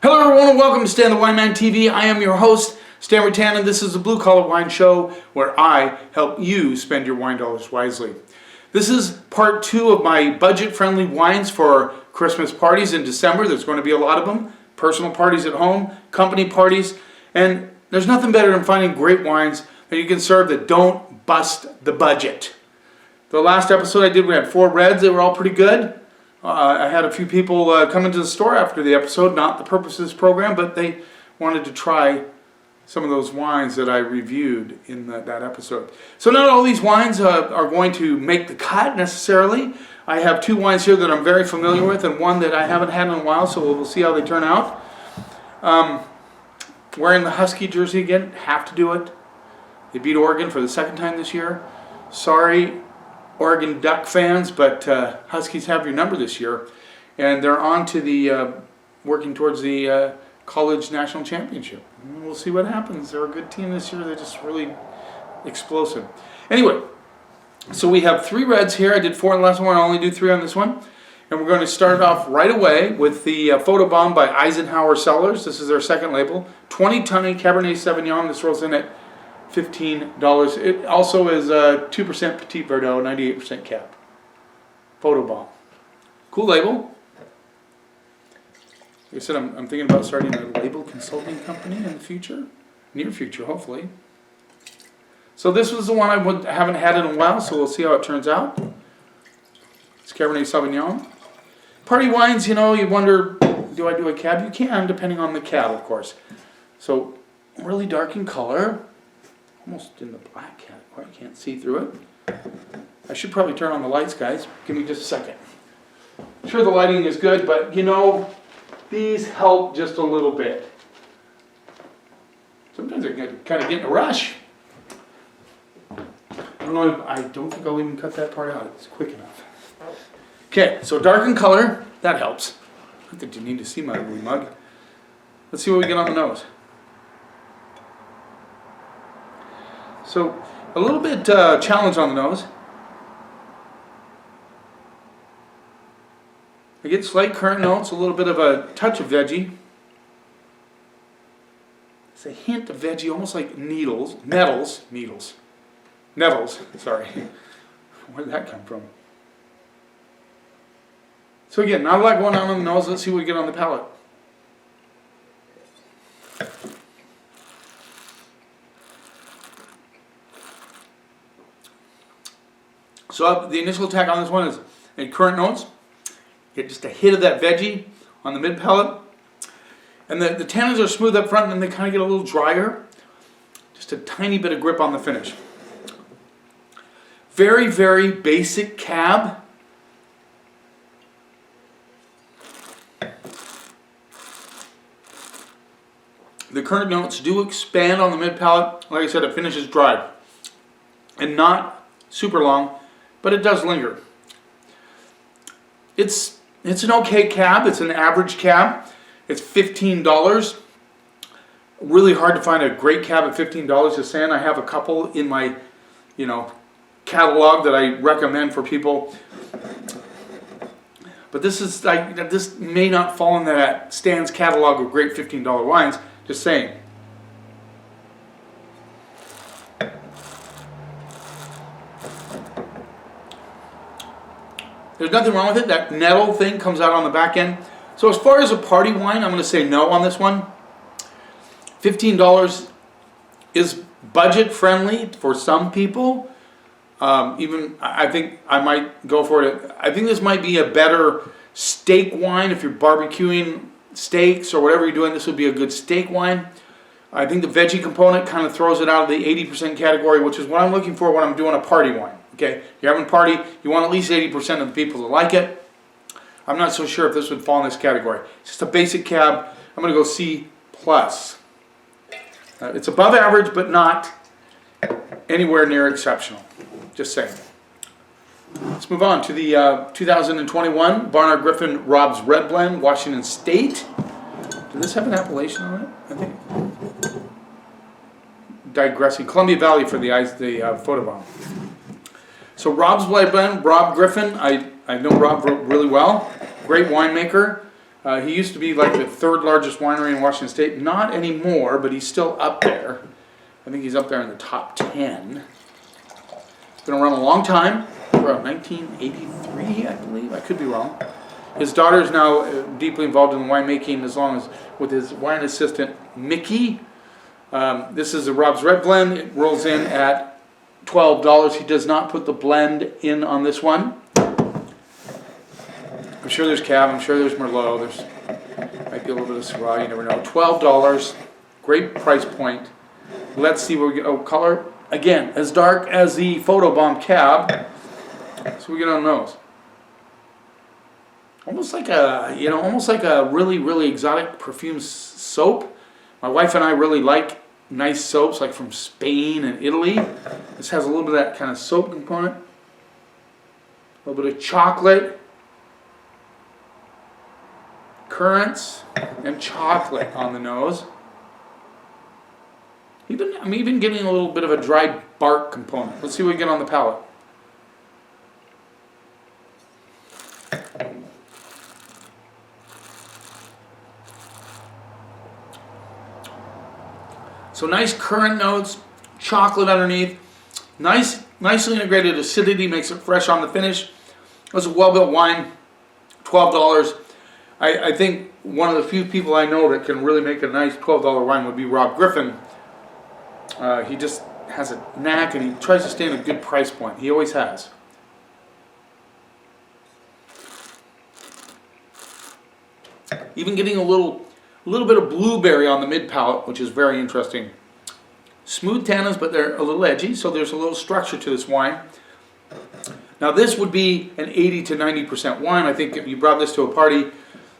Hello everyone and welcome to Stan the Wine Man TV. I am your host, Stan Rutan, and this is the Blue Collar Wine Show where I help you spend your wine dollars wisely. This is part 2 of my budget-friendly wines for Christmas parties in December. There's going to be a lot of them. Personal parties at home, company parties, and there's nothing better than finding great wines that you can serve that don't bust the budget. The last episode I did, we had 4 reds. They were all pretty good. I had a few people come into the store after the episode, not the purpose of this program, but they wanted to try some of those wines that I reviewed in that episode. So not all these wines are going to make the cut necessarily. I have 2 wines here that I'm very familiar with and one that I haven't had in a while, so we'll see how they turn out. Wearing the Husky jersey again, have to do it. They beat Oregon for the 2nd time this year. Sorry, Oregon Duck fans, but Huskies have your number this year, and they're on to the working towards the college national championship. We'll see what happens. They're a good team this year. They're just really explosive. Anyway, so we have 3 reds here. I did 4 on the last one. I only do 3 on this one, and we're going to start off right away with the Photobomb by Eisenhower Cellars. This is their 2nd label. 20-tonne Cabernet Sauvignon. This rolls in at $15. It also is 2% Petit Verdot, 98% Cab. Photobomb. Cool label. Like I said, I'm thinking about starting a label consulting company in the future. Near future, hopefully. So this was the one I haven't had in a while, so we'll see how it turns out. It's Cabernet Sauvignon. Party wines, you know, you wonder, do I do a Cab? You can, depending on the Cab, of course. So, really dark in color. Almost in the black category. I can't see through it. I should probably turn on the lights, guys. Give me just a second. I'm sure the lighting is good, but you know, these help just a little bit. Sometimes I kind of get in a rush. I don't think I'll even cut that part out. It's quick enough. Okay, so dark in color. That helps. I think you need to see my ugly mug. Let's see what we get on the nose. So, a little bit challenge on the nose. I get slight currant notes, a little bit of a touch of veggie. It's a hint of veggie, almost like nettles, sorry. Where did that come from? So again, not a lot going on the nose. Let's see what we get on the palate. So the initial attack on this one is currant notes. Get just a hit of that veggie on the mid palate. And the tannins are smooth up front and then they kind of get a little drier. Just a tiny bit of grip on the finish. Very, very basic Cab. The currant notes do expand on the mid palate. Like I said, it finishes dry. And not super long. But it does linger. It's an okay Cab. It's an average Cab. It's $15. Really hard to find a great Cab at $15. Just saying, I have a couple in my, catalog that I recommend for people. But this may not fall in that Stan's catalog of great $15 wines. Just saying. There's nothing wrong with it. That nettle thing comes out on the back end. So as far as a party wine, I'm going to say no on this one. $15 is budget friendly for some people. Even I think I might go for it. I think this might be a better steak wine if you're barbecuing steaks or whatever you're doing. This would be a good steak wine. I think the veggie component kind of throws it out of the 80% category, which is what I'm looking for when I'm doing a party wine. Okay, you're having a party, you want at least 80% of the people to like it. I'm not so sure if this would fall in this category. It's just a basic Cab. I'm going to go C+. It's above average, but not anywhere near exceptional. Just saying. Let's move on to the 2021 Barnard Griffin Red Blend, Washington State. Does this have an appellation on it? I think. Digressing. Columbia Valley for the Photobomb. So Rob's Red Blend, Rob Griffin, I know Rob really well. Great winemaker. He used to be like the third largest winery in Washington State. Not anymore, but he's still up there. I think he's up there in the top 10. He's been around a long time, around 1983, I believe. I could be wrong. His daughter is now deeply involved in winemaking, as long as with his wine assistant, Mickey. This is a Rob's Red Blend. It rolls in at $12. He does not put the blend in on this one. I'm sure there's Cab, I'm sure there's Merlot, there's might be a little bit of Syrah, you never know. $12, great price point. Let's see what we get. Oh, color, again, as dark as the Photobomb Cab. So we get on those. Almost like a, almost like a really, really exotic perfume soap. My wife and I really like nice soaps, like from Spain and Italy. This has a little bit of that kind of soap component. A little bit of chocolate. Currants and chocolate on the nose. I'm even getting a little bit of a dried bark component. Let's see what we get on the palate. So nice currant notes, chocolate underneath, nicely integrated acidity, makes it fresh on the finish. It's a well-built wine, $12. I think one of the few people I know that can really make a nice $12 wine would be Rob Griffin. He just has a knack, and he tries to stay in a good price point. He always has. Even getting a little bit of blueberry on the mid palate, which is very interesting. Smooth tannins, but they're a little edgy, so there's a little structure to this wine. Now this would be an 80 to 90% wine. I think if you brought this to a party,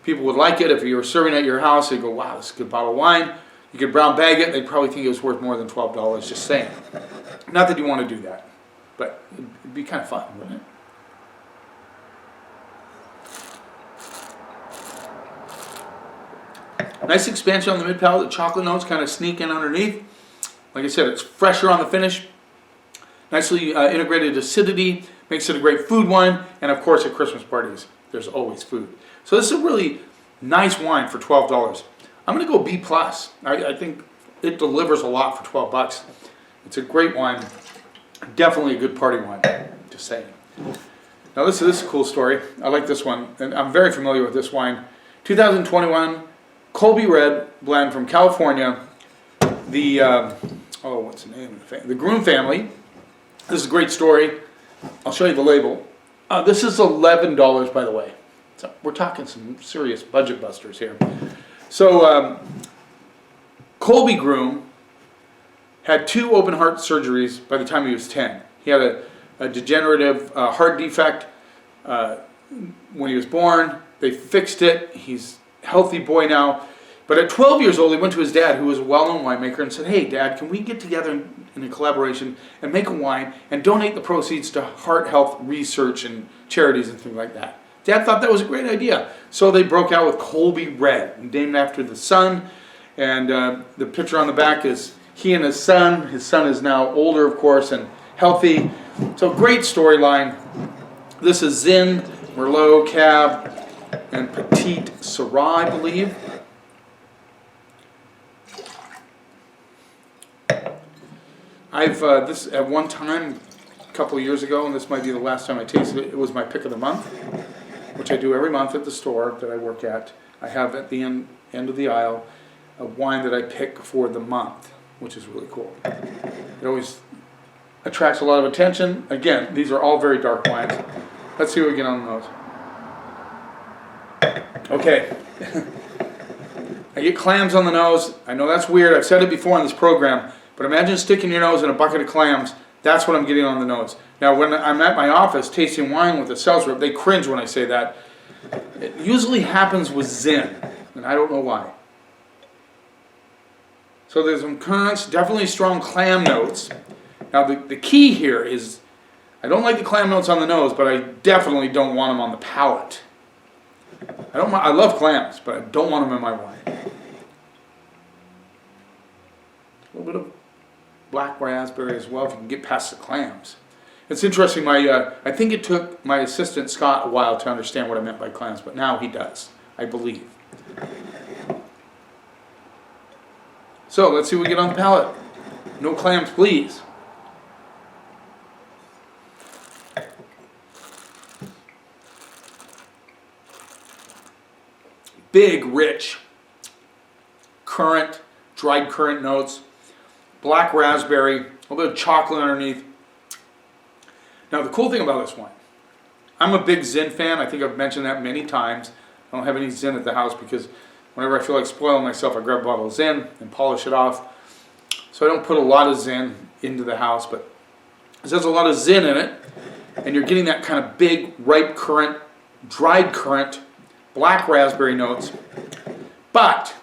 people would like it. If you were serving at your house, they'd go, wow, this is a good bottle of wine. You could brown bag it, they'd probably think it was worth more than $12, just saying. Not that you want to do that, but it'd be kind of fun, wouldn't it? Nice expansion on the mid palate. The chocolate notes kind of sneak in underneath. Like I said, it's fresher on the finish. Nicely integrated acidity. Makes it a great food wine. And of course, at Christmas parties, there's always food. So this is a really nice wine for $12. I'm going to go B+. I think it delivers a lot for $12. It's a great wine. Definitely a good party wine. Just saying. Now this is a cool story. I like this one. And I'm very familiar with this wine. 2021 Colby Red Blend from California. The, what's the name of the family? The Groom family. This is a great story. I'll show you the label. This is $11, by the way. So we're talking some serious budget busters here. So Colby Groom had 2 open heart surgeries by the time he was 10. He had a degenerative heart defect when he was born. They fixed it. He's a healthy boy now. But at 12 years old, he went to his dad, who was a well-known winemaker, and said, hey, Dad, can we get together in a collaboration and make a wine and donate the proceeds to heart health research and charities and things like that? Dad thought that was a great idea. So they broke out with Colby Red, named after the son. And the picture on the back is he and his son. His son is now older, of course, and healthy. So great storyline. This is Zin, Merlot, Cab, and Petite Syrah, I believe. I've this at one time, a couple of years ago, and this might be the last time I tasted it. It was my pick of the month, which I do every month at the store that I work at. I have at the end of the aisle a wine that I pick for the month, which is really cool. It always attracts a lot of attention. Again, these are all very dark wines. Let's see what we get on those. Okay. I get clams on the nose. I know that's weird. I've said it before on this program. But imagine sticking your nose in a bucket of clams. That's what I'm getting on the nose. Now, when I'm at my office tasting wine with a Cellars rep, they cringe when I say that. It usually happens with Zin, and I don't know why. So there's some currants, definitely strong clam notes. Now, the key here is, I don't like the clam notes on the nose, but I definitely don't want them on the palate. I love clams, but I don't want them in my wine. A little bit of black raspberry as well, if you can get past the clams. It's interesting, I think it took my assistant Scott a while to understand what I meant by clams, but now he does, I believe. So let's see what we get on the palate. No clams, please. Big, rich, currant, dried currant notes, black raspberry, a little bit of chocolate underneath. Now the cool thing about this wine, I'm a big Zin fan. I think I've mentioned that many times. I don't have any Zin at the house because whenever I feel like spoiling myself, I grab a bottle of Zin and polish it off. So I don't put a lot of Zin into the house, but it has a lot of Zin in it, and you're getting that kind of big, ripe currant, dried currant, black raspberry notes, but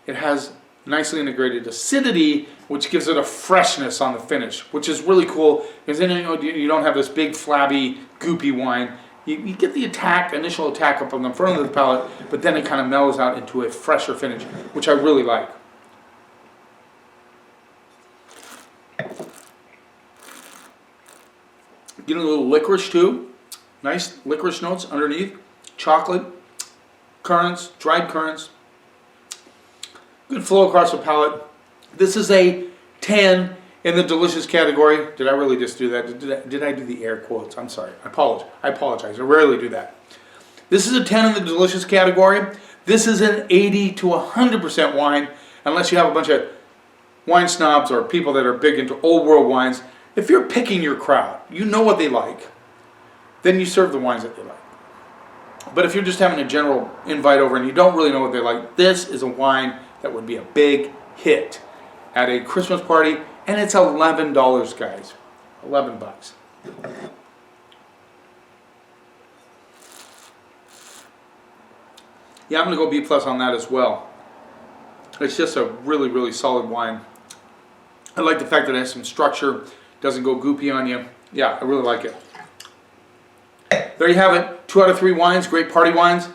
it has nicely integrated acidity, which gives it a freshness on the finish, which is really cool, because then you don't have this big, flabby, goopy wine. You get the initial attack up on the front of the palate, but then it kind of mellows out into a fresher finish, which I really like. Getting a little licorice too. Nice licorice notes underneath. Chocolate, currants, dried currants. Good flow across the palate. This is a 10 in the delicious category. Did I really just do that? Did I do the air quotes? I'm sorry. I apologize. I rarely do that. This is a 10 in the delicious category. This is an 80 to 100% wine, unless you have a bunch of wine snobs or people that are big into old world wines. If you're picking your crowd, you know what they like, then you serve the wines that they like. But if you're just having a general invite over and you don't really know what they like, this is a wine that would be a big hit at a Christmas party, and it's $11, guys. 11 bucks. Yeah, I'm going to go B+ on that as well. It's just a really, really solid wine. I like the fact that it has some structure, doesn't go goopy on you. Yeah, I really like it. There you have it. 2 out of 3 wines, great party wines.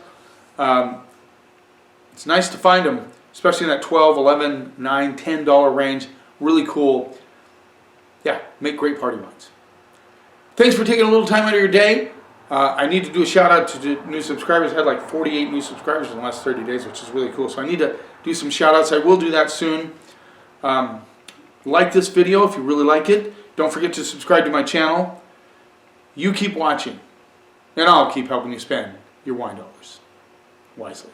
It's nice to find them, especially in that $12, $11, $9, $10 range. Really cool. Yeah, make great party wines. Thanks for taking a little time out of your day. I need to do a shout out to new subscribers. I had like 48 new subscribers in the last 30 days, which is really cool. So I need to do some shout outs. I will do that soon. Like this video if you really like it. Don't forget to subscribe to my channel. You keep watching, and I'll keep helping you spend your wine dollars wisely.